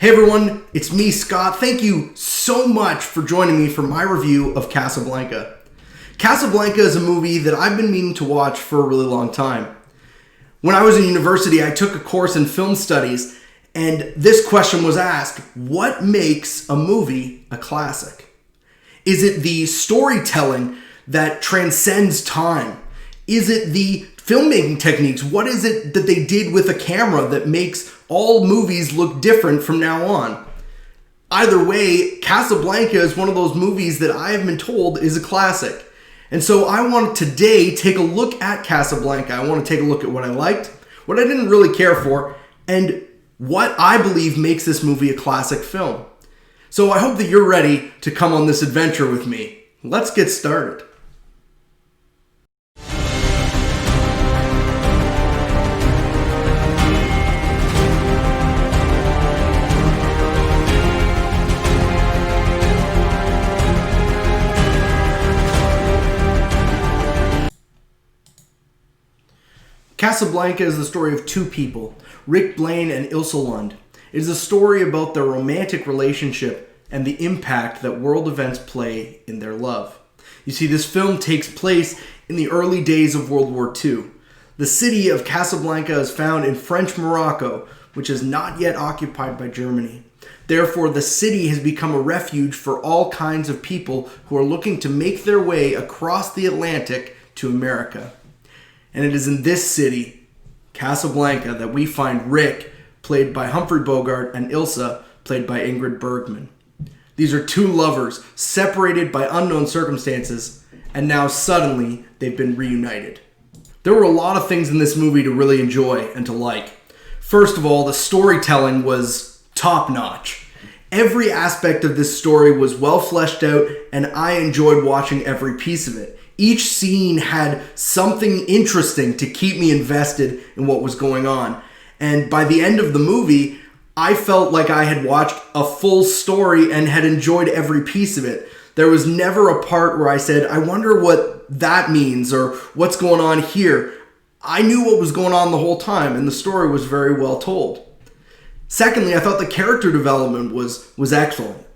Hey everyone, it's me, Scott. Thank you so much for joining me for my review of Casablanca. Casablanca is a movie that I've been meaning to watch for a really long time. When I was in university, I took a course in film studies, and this question was asked: what makes a movie a classic? Is it the storytelling that transcends time? Is it the filmmaking techniques? What is it that they did with a camera that makes all movies look different from now on? Either way, Casablanca is one of those movies that I have been told is a classic. And so I want to today take a look at Casablanca. I want to take a look at what I liked, what I didn't really care for, and what I believe makes this movie a classic film. So I hope that you're ready to come on this adventure with me. Let's get started. Casablanca is the story of two people, Rick Blaine and Ilse Lund. It is a story about their romantic relationship and the impact that world events play in their love. You see, this film takes place in the early days of World War II. The city of Casablanca is found in French Morocco, which is not yet occupied by Germany. Therefore, the city has become a refuge for all kinds of people who are looking to make their way across the Atlantic to America. And it is in this city, Casablanca, that we find Rick, played by Humphrey Bogart, and Ilse, played by Ingrid Bergman. These are two lovers, separated by unknown circumstances, and now suddenly they've been reunited. There were a lot of things in this movie to really enjoy and to like. First of all, the storytelling was top-notch. Every aspect of this story was well fleshed out, and I enjoyed watching every piece of it. Each scene had something interesting to keep me invested in what was going on. And by the end of the movie, I felt like I had watched a full story and had enjoyed every piece of it. There was never a part where I said, I wonder what that means or what's going on here. I knew what was going on the whole time, and the story was very well told. Secondly, I thought the character development was excellent.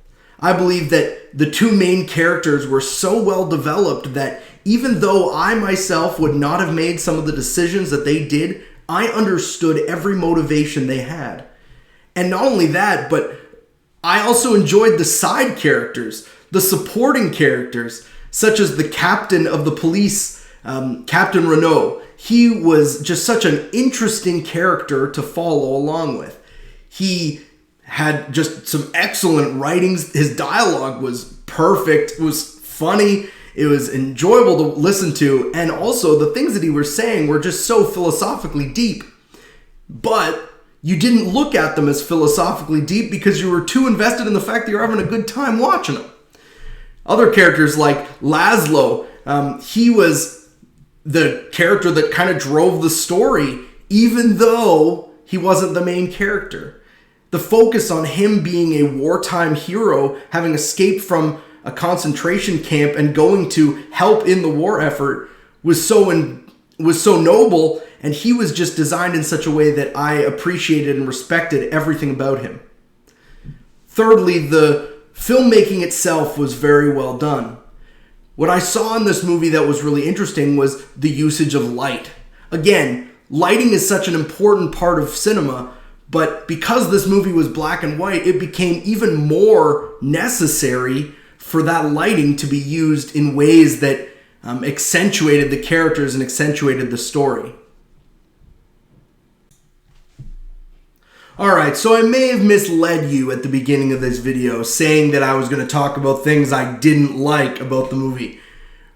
I believe that the two main characters were so well developed that even though I myself would not have made some of the decisions that they did, I understood every motivation they had. And not only that, but I also enjoyed the side characters, the supporting characters, such as the captain of the police, Captain Renault. He was just such an interesting character to follow along with. He had just some excellent writings. His dialogue was perfect. It was funny. It was enjoyable to listen to. And also the things that he was saying were just so philosophically deep. But you didn't look at them as philosophically deep because you were too invested in the fact that you're having a good time watching them. Other characters like Laszlo, he was the character that kind of drove the story, even though he wasn't the main character. The focus on him being a wartime hero, having escaped from a concentration camp and going to help in the war effort was so noble, and he was just designed in such a way that I appreciated and respected everything about him. Thirdly, the filmmaking itself was very well done. What I saw in this movie that was really interesting was the usage of light. Again, lighting is such an important part of cinema, but because this movie was black and white, it became even more necessary for that lighting to be used in ways that accentuated the characters and accentuated the story. Alright, so I may have misled you at the beginning of this video, saying that I was going to talk about things I didn't like about the movie.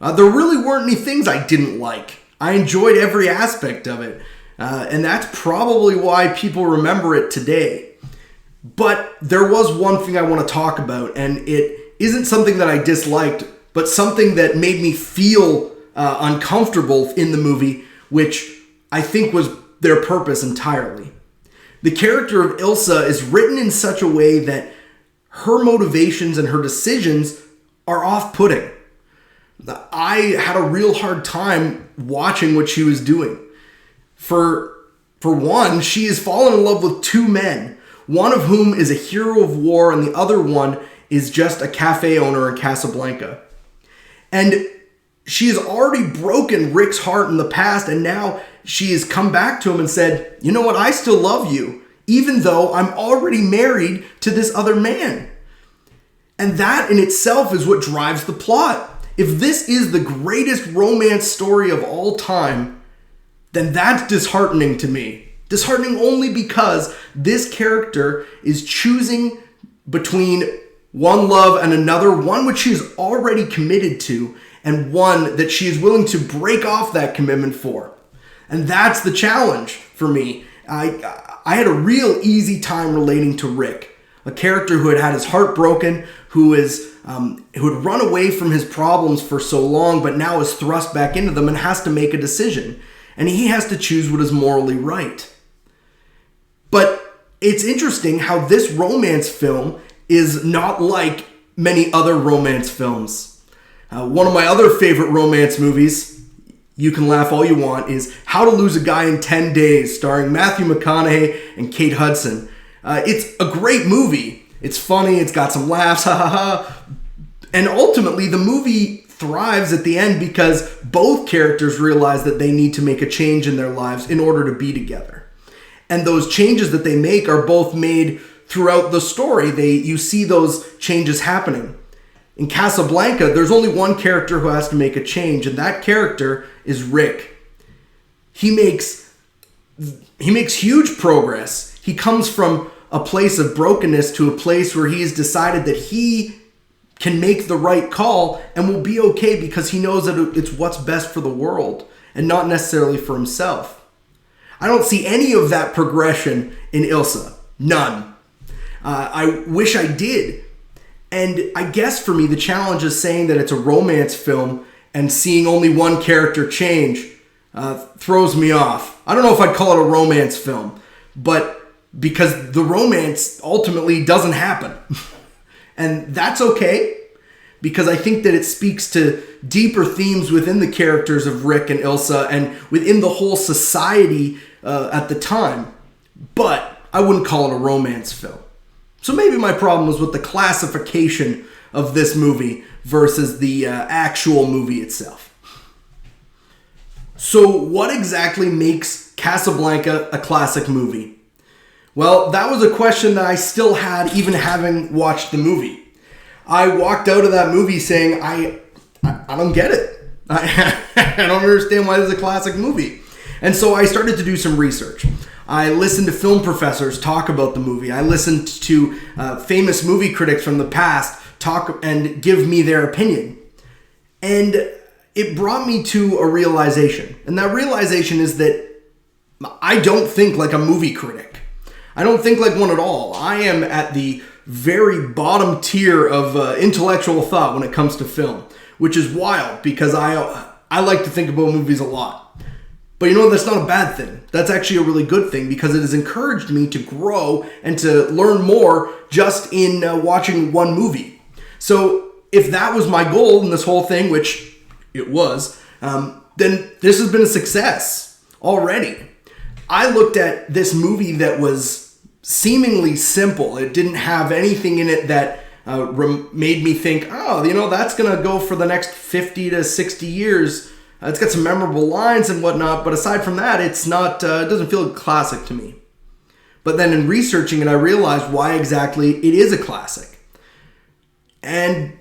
There really weren't any things I didn't like. I enjoyed every aspect of it. And that's probably why people remember it today. But there was one thing I want to talk about, and it isn't something that I disliked, but something that made me feel uncomfortable in the movie, which I think was their purpose entirely. The character of Ilse is written in such a way that her motivations and her decisions are off-putting. I had a real hard time watching what she was doing. For one, she has fallen in love with two men. one of whom is a hero of war and the other one is just a cafe owner in Casablanca. And she has already broken Rick's heart in the past, and now she has come back to him and said, you know what, I still love you, even though I'm already married to this other man. And that in itself is what drives the plot. If this is the greatest romance story of all time, then that's disheartening to me. Disheartening only because this character is choosing between one love and another, one which she is already committed to, and one that she is willing to break off that commitment for. And that's the challenge for me. I had a real easy time relating to Rick, a character who had his heart broken, who had run away from his problems for so long, but now is thrust back into them and has to make a decision. And he has to choose what is morally right. But it's interesting how this romance film is not like many other romance films. One of my other favorite romance movies, you can laugh all you want, is How to Lose a Guy in 10 Days, starring Matthew McConaughey and Kate Hudson. It's a great movie. It's funny, it's got some laughs, ha ha ha. And ultimately, the movie thrives at the end because both characters realize that they need to make a change in their lives in order to be together. And those changes that they make are both made throughout the story. You see those changes happening. In Casablanca, there's only one character who has to make a change, and that character is Rick. He makes huge progress. He comes from a place of brokenness to a place where he has decided that he can make the right call and will be okay because he knows that it's what's best for the world and not necessarily for himself. I don't see any of that progression in Ilsa. None. I wish I did. And I guess for me, the challenge is saying that it's a romance film and seeing only one character change throws me off. I don't know if I'd call it a romance film, but because the romance ultimately doesn't happen. And that's okay, because I think that it speaks to deeper themes within the characters of Rick and Ilsa and within the whole society at the time. But I wouldn't call it a romance film. So maybe my problem was with the classification of this movie versus the actual movie itself. So what exactly makes Casablanca a classic movie? Well, that was a question that I still had even having watched the movie. I walked out of that movie saying, I don't get it. I don't understand why this is a classic movie. And so I started to do some research. I listened to film professors talk about the movie. I listened to famous movie critics from the past talk and give me their opinion. And it brought me to a realization. And that realization is that I don't think like a movie critic. I don't think like one at all. I am at the very bottom tier of intellectual thought when it comes to film, which is wild because I like to think about movies a lot. But you know, that's not a bad thing. That's actually a really good thing because it has encouraged me to grow and to learn more just in watching one movie. So if that was my goal in this whole thing, which it was, then this has been a success already. I looked at this movie that was seemingly simple. It didn't have anything in it that made me think, oh, you know, that's going to go for the next 50 to 60 years. It's got some memorable lines and whatnot, but aside from that, it's not. It doesn't feel classic to me. But then in researching it, I realized why exactly it is a classic. And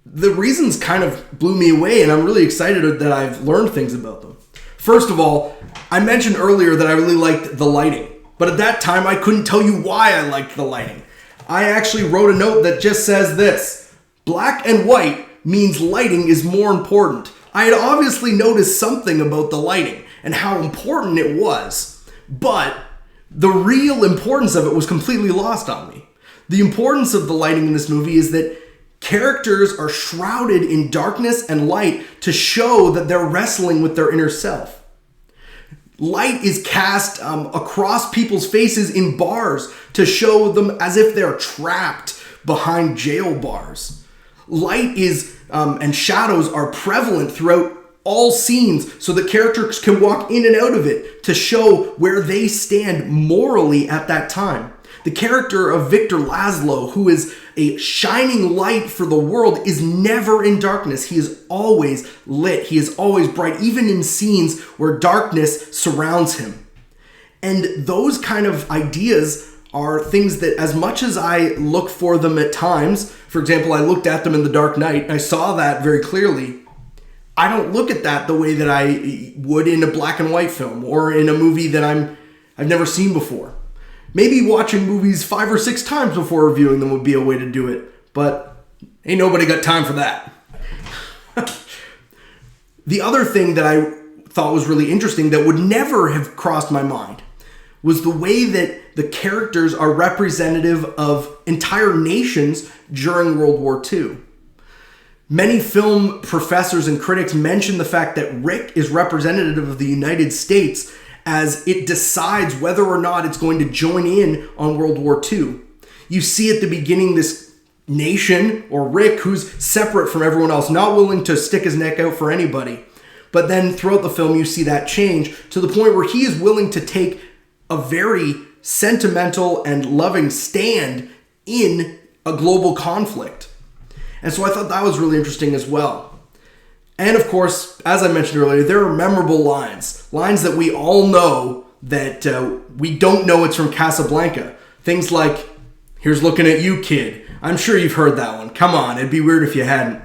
the reasons kind of blew me away, and I'm really excited that I've learned things about them. First of all, I mentioned earlier that I really liked the lighting, but at that time, I couldn't tell you why I liked the lighting. I actually wrote a note that just says this: black and white means lighting is more important. I had obviously noticed something about the lighting and how important it was, but the real importance of it was completely lost on me. The importance of the lighting in this movie is that characters are shrouded in darkness and light to show that they're wrestling with their inner self. Light is cast across people's faces in bars to show them as if they're trapped behind jail bars. Light is and shadows are prevalent throughout all scenes so that characters can walk in and out of it to show where they stand morally at that time. The character of Victor Laszlo, who is a shining light for the world, is never in darkness. He is always lit. He is always bright, even in scenes where darkness surrounds him. And those kind of ideas are things that, as much as I look for them at times, for example, I looked at them in The Dark Knight, I saw that very clearly. I don't look at that the way that I would in a black and white film or in a movie that I've never seen before. Maybe watching movies 5 or 6 times before reviewing them would be a way to do it, but ain't nobody got time for that. The other thing that I thought was really interesting that would never have crossed my mind was the way that the characters are representative of entire nations during World War II. Many film professors and critics mention the fact that Rick is representative of the United States as it decides whether or not it's going to join in on World War II. You see at the beginning this nation, or Rick, who's separate from everyone else, not willing to stick his neck out for anybody. But then throughout the film, you see that change to the point where he is willing to take a very sentimental and loving stand in a global conflict. And so I thought that was really interesting as well. And of course, as I mentioned earlier, there are memorable lines that we all know that we don't know it's from Casablanca. Things like, "Here's looking at you, kid." I'm sure you've heard that one. Come on, it'd be weird if you hadn't.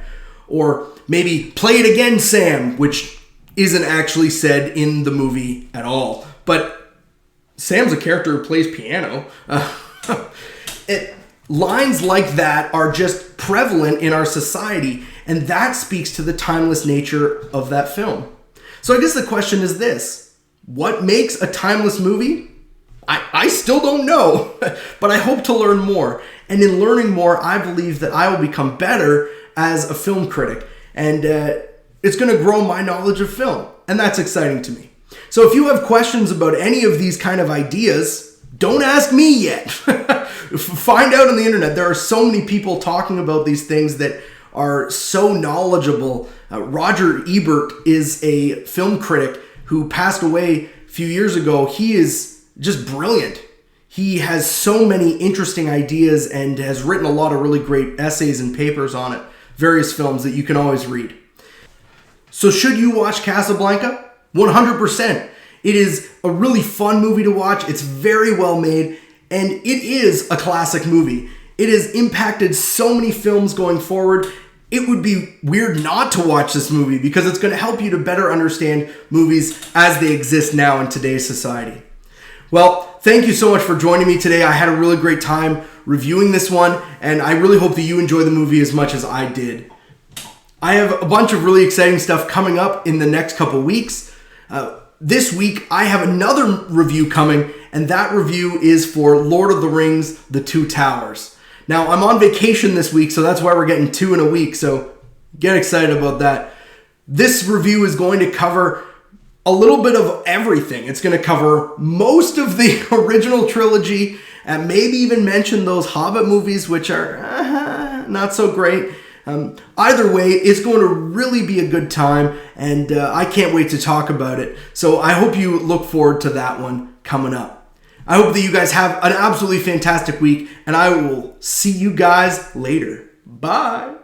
Or maybe, "Play it again, Sam," which isn't actually said in the movie at all. But Sam's a character who plays piano. Lines like that are just prevalent in our society, and that speaks to the timeless nature of that film. So I guess the question is this: what makes a timeless movie? I still don't know, but I hope to learn more. And in learning more, I believe that I will become better as a film critic, and it's going to grow my knowledge of film, and that's exciting to me. So if you have questions about any of these kind of ideas, don't ask me yet. Find out on the internet. There are so many people talking about these things that are so knowledgeable. Roger Ebert is a film critic who passed away a few years ago. He is just brilliant. He has so many interesting ideas and has written a lot of really great essays and papers on it, various films that you can always read. So should you watch Casablanca? 100%. It is a really fun movie to watch. It's very well made, and it is a classic movie. It has impacted so many films going forward. It would be weird not to watch this movie because it's going to help you to better understand movies as they exist now in today's society. Well, thank you so much for joining me today. I had a really great time reviewing this one, and I really hope that you enjoy the movie as much as I did. I have a bunch of really exciting stuff coming up in the next couple weeks. This week, I have another review coming, and that review is for Lord of the Rings, The Two Towers. Now, I'm on vacation this week, so that's why we're getting 2 in a week, so get excited about that. This review is going to cover a little bit of everything. It's going to cover most of the original trilogy, and maybe even mention those Hobbit movies, which are not so great. Either way, it's going to really be a good time, and I can't wait to talk about it. So I hope you look forward to that one coming up. I hope that you guys have an absolutely fantastic week, and I will see you guys later. Bye.